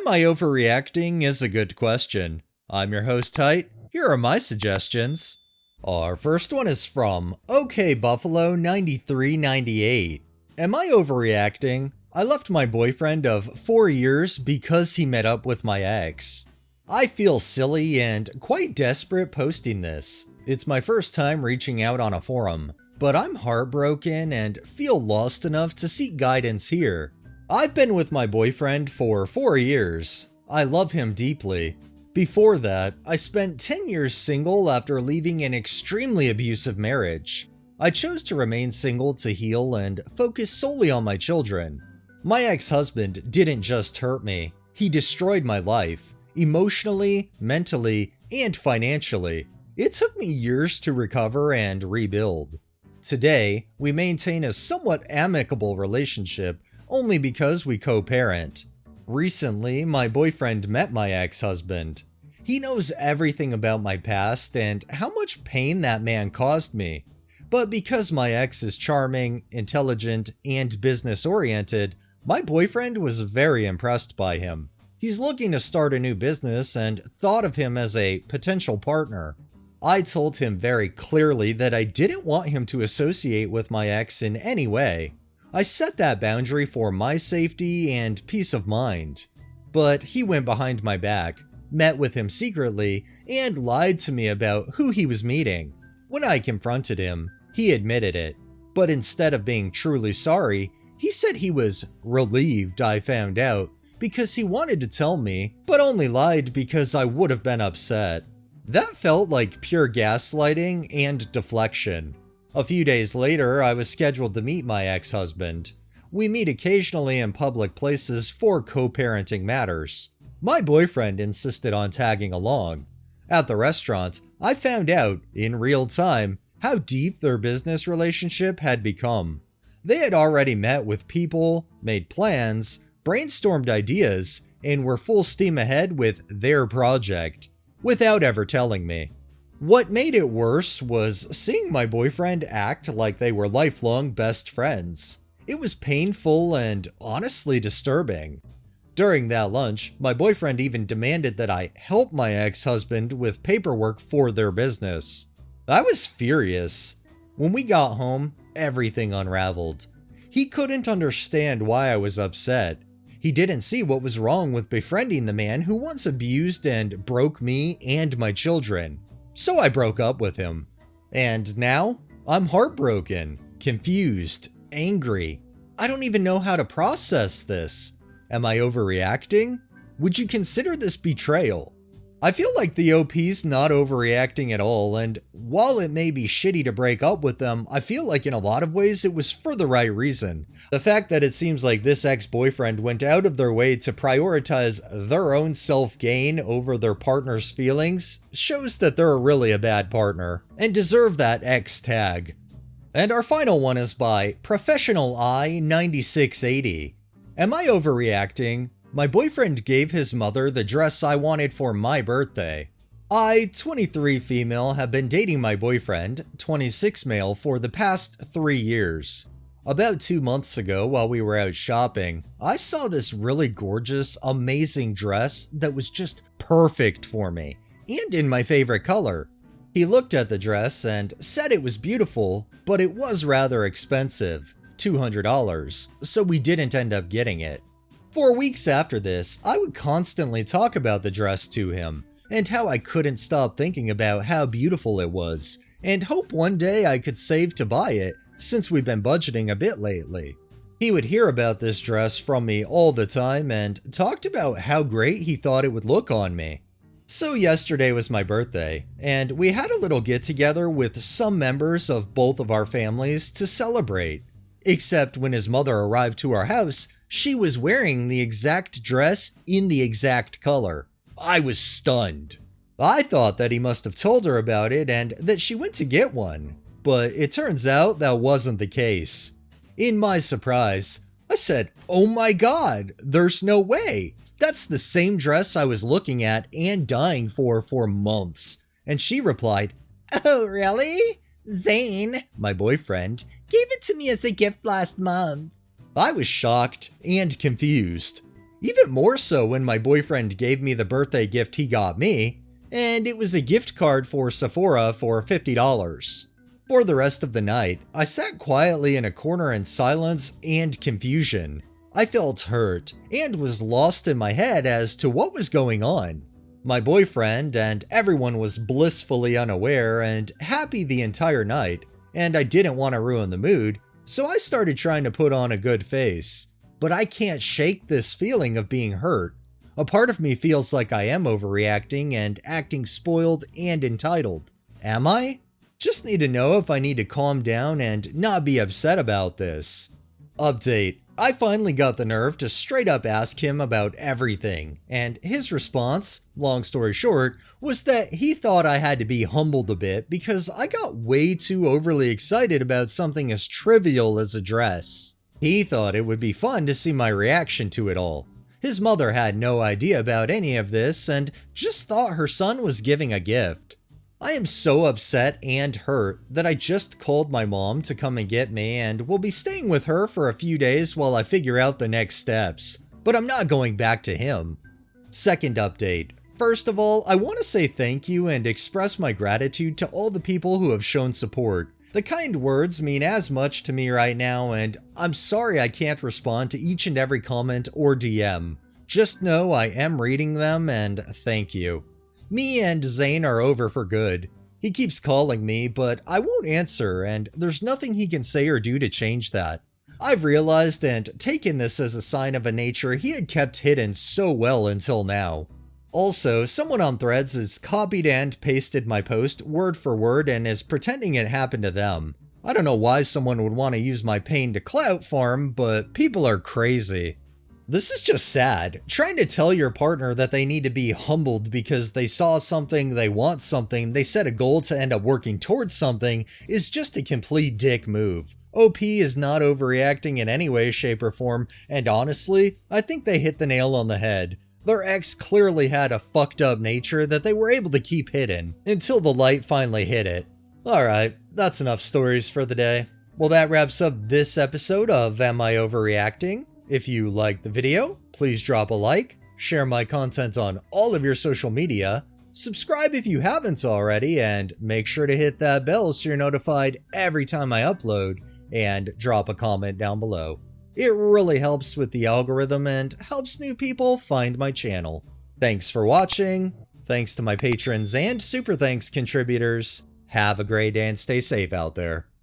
Am I overreacting is a good question. I'm your host, Tite. Here are my suggestions. Our first one is from OKBuffalo9398. Am I overreacting? I left my boyfriend of 4 years because he met up with my ex. I feel silly and quite desperate posting this. It's my first time reaching out on a forum, but I'm heartbroken and feel lost enough to seek guidance here. I've been with my boyfriend for 4 years. I love him deeply. Before that, I spent 10 years single after leaving an extremely abusive marriage. I chose to remain single to heal and focus solely on my children. My ex-husband didn't just hurt me, he destroyed my life, emotionally, mentally, and financially. It took me years to recover and rebuild. Today, we maintain a somewhat amicable relationship only because we co-parent. Recently, my boyfriend met my ex-husband. He knows everything about my past and how much pain that man caused me. But because my ex is charming, intelligent, and business-oriented, my boyfriend was very impressed by him. He's looking to start a new business and thought of him as a potential partner. I told him very clearly that I didn't want him to associate with my ex in any way. I set that boundary for my safety and peace of mind. But he went behind my back, met with him secretly, and lied to me about who he was meeting. When I confronted him, he admitted it. But instead of being truly sorry, he said he was relieved I found out because he wanted to tell me, but only lied because I would have been upset. That felt like pure gaslighting and deflection. A few days later, I was scheduled to meet my ex-husband. We meet occasionally in public places for co-parenting matters. My boyfriend insisted on tagging along. At the restaurant, I found out, in real time, how deep their business relationship had become. They had already met with people, made plans, brainstormed ideas, and were full steam ahead with their project, without ever telling me. What made it worse was seeing my boyfriend act like they were lifelong best friends. It was painful and honestly disturbing. During that lunch, my boyfriend even demanded that I help my ex-husband with paperwork for their business. I was furious. When we got home, everything unraveled. He couldn't understand why I was upset. He didn't see what was wrong with befriending the man who once abused and broke me and my children. So I broke up with him. And now, I'm heartbroken, confused, angry. I don't even know how to process this. Am I overreacting? Would you consider this betrayal? I feel like the OP's not overreacting at all, and while it may be shitty to break up with them, I feel like in a lot of ways it was for the right reason. The fact that it seems like this ex-boyfriend went out of their way to prioritize their own self-gain over their partner's feelings shows that they're really a bad partner, and deserve that X tag. And our final one is by Professional Eye 9680. Am I overreacting? My boyfriend gave his mother the dress I wanted for my birthday. I, 23 female, have been dating my boyfriend, 26 male, for the past 3 years. About 2 months ago, while we were out shopping, I saw this really gorgeous, amazing dress that was just perfect for me, and in my favorite color. He looked at the dress and said it was beautiful, but it was rather expensive, $200, so we didn't end up getting it. For weeks after this, I would constantly talk about the dress to him, and how I couldn't stop thinking about how beautiful it was, and hope one day I could save to buy it, since we've been budgeting a bit lately. He would hear about this dress from me all the time and talked about how great he thought it would look on me. So yesterday was my birthday, and we had a little get-together with some members of both of our families to celebrate. Except when his mother arrived to our house, she was wearing the exact dress in the exact color. I was stunned. I thought that he must have told her about it and that she went to get one, but it turns out that wasn't the case. In my surprise, I said, "Oh my god, there's no way. That's the same dress I was looking at and dying for months." And she replied, "Oh really? Zane, my boyfriend, gave it to me as a gift last month." I was shocked and confused. Even more so when my boyfriend gave me the birthday gift he got me, and it was a gift card for Sephora for $50. For the rest of the night, I sat quietly in a corner in silence and confusion. I felt hurt and was lost in my head as to what was going on. My boyfriend and everyone was blissfully unaware and happy the entire night, and I didn't want to ruin the mood, so I started trying to put on a good face. But I can't shake this feeling of being hurt. A part of me feels like I am overreacting and acting spoiled and entitled. Am I? Just need to know if I need to calm down and not be upset about this. Update. I finally got the nerve to straight up ask him about everything, and his response, long story short, was that he thought I had to be humbled a bit because I got way too overly excited about something as trivial as a dress. He thought it would be fun to see my reaction to it all. His mother had no idea about any of this and just thought her son was giving a gift. I am so upset and hurt that I just called my mom to come and get me and will be staying with her for a few days while I figure out the next steps, but I'm not going back to him. Second update. First of all, I want to say thank you and express my gratitude to all the people who have shown support. The kind words mean as much to me right now, and I'm sorry I can't respond to each and every comment or DM. Just know I am reading them and thank you. Me and Zane are over for good. He keeps calling me, but I won't answer, and there's nothing he can say or do to change that. I've realized and taken this as a sign of a nature he had kept hidden so well until now. Also, someone on Threads has copied and pasted my post word for word and is pretending it happened to them. I don't know why someone would want to use my pain to clout farm, but people are crazy. This is just sad. Trying to tell your partner that they need to be humbled because they saw something, they want something, they set a goal to end up working towards something is just a complete dick move. OP is not overreacting in any way, shape, or form, and honestly, I think they hit the nail on the head. Their ex clearly had a fucked up nature that they were able to keep hidden, until the light finally hit it. Alright, that's enough stories for the day. Well, that wraps up this episode of Am I Overreacting? If you liked the video, please drop a like, share my content on all of your social media, subscribe if you haven't already, and make sure to hit that bell so you're notified every time I upload, and drop a comment down below. It really helps with the algorithm and helps new people find my channel. Thanks for watching, thanks to my patrons and super thanks contributors. Have a great day and stay safe out there.